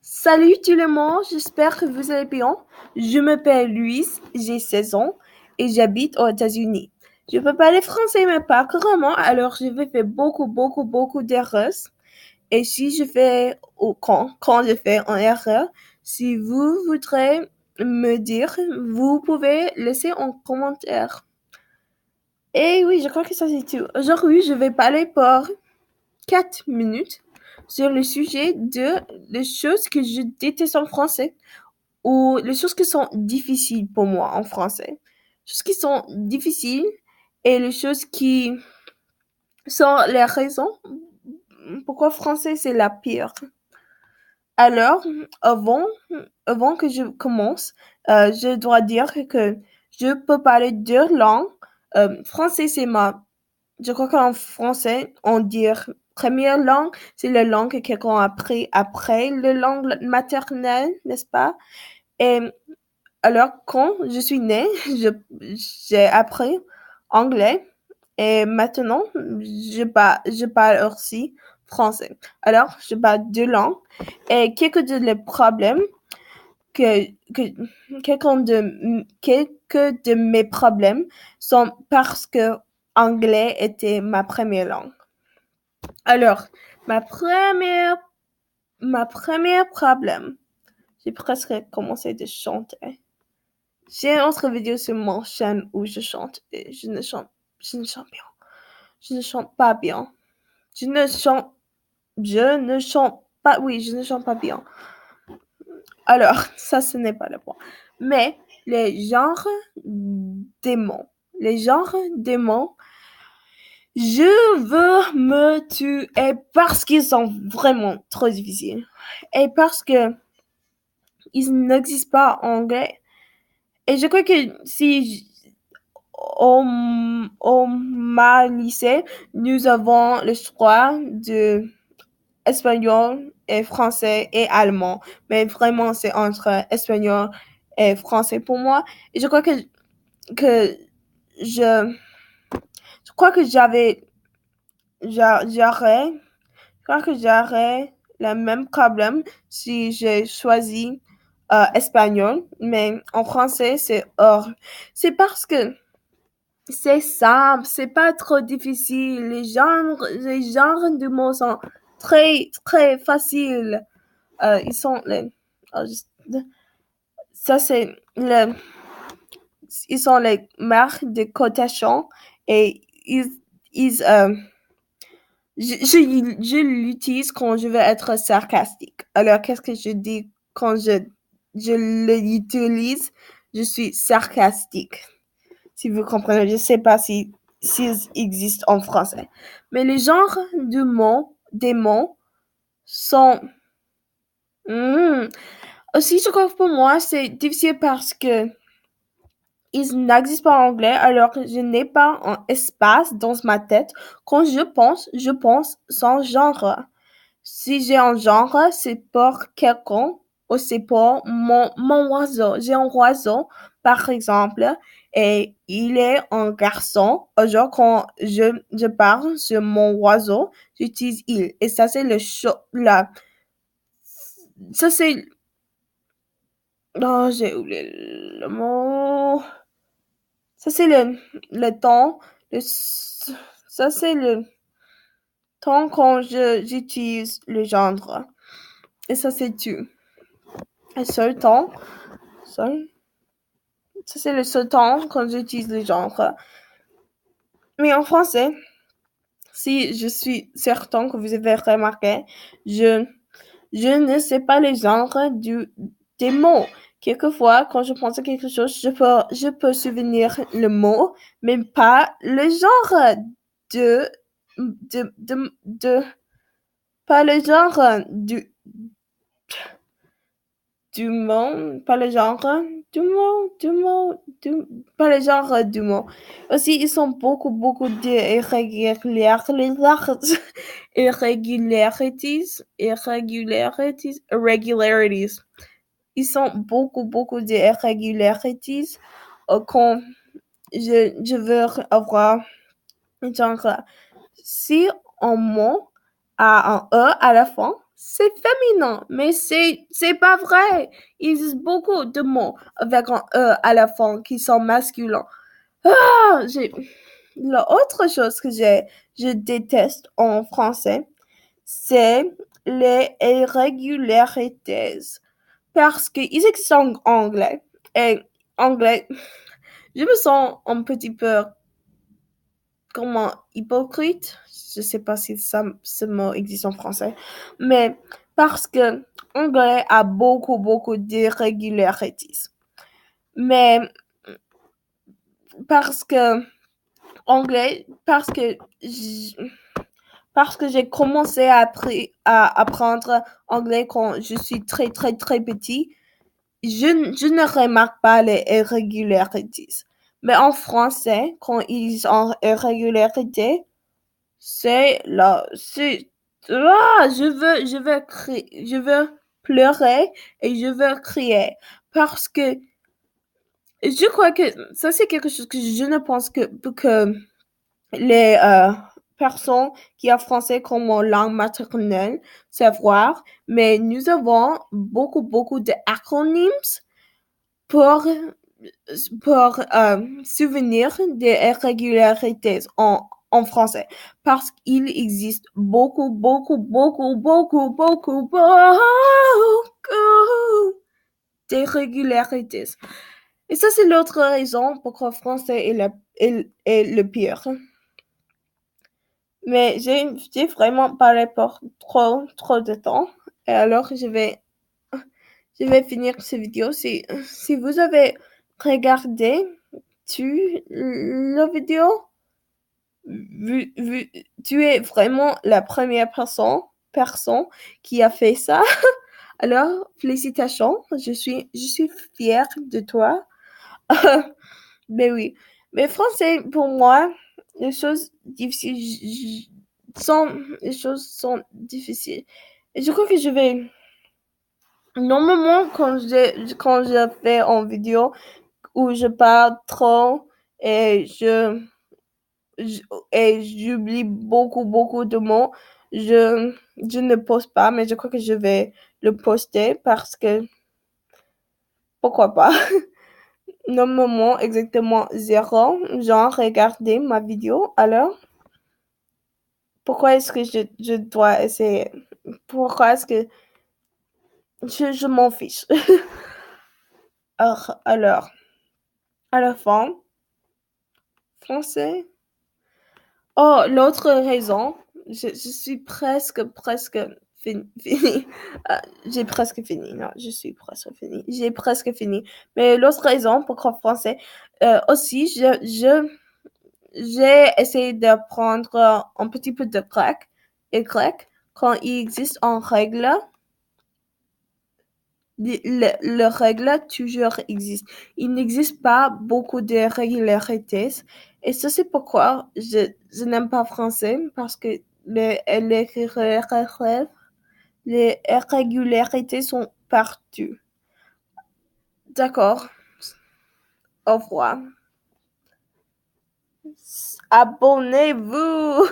Salut tout le monde, j'espère que vous allez bien. Je m'appelle Louise, j'ai 16 ans et j'habite aux États-Unis. Je peux parler français mais pas couramment, alors je vais faire beaucoup d'erreurs. Et si je fais, ou quand je fais une erreur, si vous voudrez me dire, vous pouvez laisser un commentaire. Et oui, je crois que ça c'est tout. Aujourd'hui, je vais parler pour 4 minutes sur le sujet de les choses que je déteste en français ou les choses qui sont difficiles pour moi en français. Les choses qui sont difficiles et les choses qui sont les raisons pourquoi français c'est la pire. Alors, avant, avant que je commence, je dois dire que je peux parler deux langues. Français, c'est je crois qu'en français, on dit première langue, c'est la langue que quelqu'un a appris après la langue maternelle, n'est-ce pas? Et alors, quand je suis née, j'ai appris anglais et maintenant, je parle aussi français. Alors, je parle deux langues et les problèmes que, que quelques de mes problèmes sont parce que anglais était ma première langue. Alors, ma première, ma première problème, j'ai presque commencé de chanter. J'ai une autre vidéo sur mon chaîne où je chante et je ne chante bien. Je ne chante pas bien. Je ne chante pas, oui, je ne chante pas bien. Alors, ça, ce n'est pas le point. Mais les genres les genres démons, je veux me tuer parce qu'ils sont vraiment trop difficiles. Et parce que ils n'existent pas en anglais. Et je crois que si au ma lycée, nous avons le choix de espagnol et français et allemand. Mais vraiment, c'est entre espagnol et français pour moi. Et je crois que je, je crois que j'aurais, je crois que j'aurais le même problème si j'ai choisi espagnol. Mais en français, c'est hors. C'est parce que c'est simple, c'est pas trop difficile. Les genres de mots sont très faciles. Ils sont oh, ça c'est ils sont les marques de cotation et ils je l'utilise quand je veux être sarcastique. Alors, qu'est-ce que je dis quand je l'utilise? Je suis sarcastique. Si vous comprenez, je sais pas s'ils existent en français. Mais les genres des mots sont, hmm. Aussi, je crois que pour moi, c'est difficile parce que ils n'existent pas en anglais, alors que je n'ai pas un espace dans ma tête. Quand je pense sans genre. Si j'ai un genre, c'est pour quelqu'un ou c'est pour mon oiseau. J'ai un oiseau, par exemple, et il est un garçon. Genre, quand je parle sur mon oiseau, j'utilise il. Et ça, c'est ça, c'est, non, j'ai oublié le mot. Ça, c'est le temps. Ça, c'est le temps quand j'utilise le genre. Et ça, c'est tout. Le seul temps, ça, ça c'est le seul temps quand j'utilise le genre. Mais en français, si je suis certain que vous avez remarqué, je, je ne sais pas les genres des mots. Quelquefois, quand je pense à quelque chose, je peux souvenir le mot, mais pas le genre de, pas le genre du monde, pas le genre pas le genre du mot. Aussi, ils sont beaucoup irregularities. Ils sont beaucoup d'irregularities quand je veux avoir genre, si un mot a un E à la fin, c'est féminin, mais c'est pas vrai. Il existe beaucoup de mots avec un E à la fin qui sont masculins. Ah, l'autre chose que je déteste en français, c'est les irrégularités. Parce qu'ils existent en anglais. Et anglais, je me sens un petit peu comment hypocrite. Je sais pas si ce mot existe en français. Mais parce que anglais a beaucoup, beaucoup d'irrégularités. Mais parce que anglais, parce que j'ai commencé à apprendre anglais quand je suis très, très, très petit, je ne remarque pas les irrégularités. Mais en français, quand ils ont irrégularité, c'est là, je veux pleurer et je veux crier parce que je crois que ça c'est quelque chose que je ne pense que les personnes qui ont français comme langue maternelle savent voir, mais nous avons beaucoup, beaucoup d'acronymes pour, souvenir des irrégularités en français. Parce qu'il existe beaucoup, beaucoup, beaucoup, beaucoup, beaucoup, beaucoup d'irrégularités. Et ça, c'est l'autre raison pourquoi le français est le pire. Mais j'ai vraiment parlé pour trop de temps. Et alors, je vais finir cette vidéo. Si vous avez regardé la vidéo, tu es vraiment la première personne qui a fait ça. Alors, félicitations. Je suis fière de toi. Mais oui. Mais français, pour moi, les choses difficiles les choses sont difficiles. Et je crois que je vais, normalement, quand je fais en vidéo où je parle trop et je- et j'oublie beaucoup, beaucoup de mots, je ne poste pas, mais je crois que je vais le poster parce que, pourquoi pas? Normalement, exactement zéro, genre, regardez ma vidéo, alors, pourquoi est-ce que je dois essayer? Pourquoi est-ce que je m'en fiche? Alors, à la fin, français. Oh, l'autre raison, je suis presque fini. J'ai presque fini. Non, je suis presque fini. J'ai presque fini. Mais l'autre raison pourquoi français, aussi, j'ai essayé d'apprendre un petit peu de grec et grec quand il existe en règle. Le règle toujours existe. Il n'existe pas beaucoup de régularités. Et ça, c'est pourquoi je n'aime pas français, parce que les irrégularités sont partout. D'accord. Au revoir. Abonnez-vous.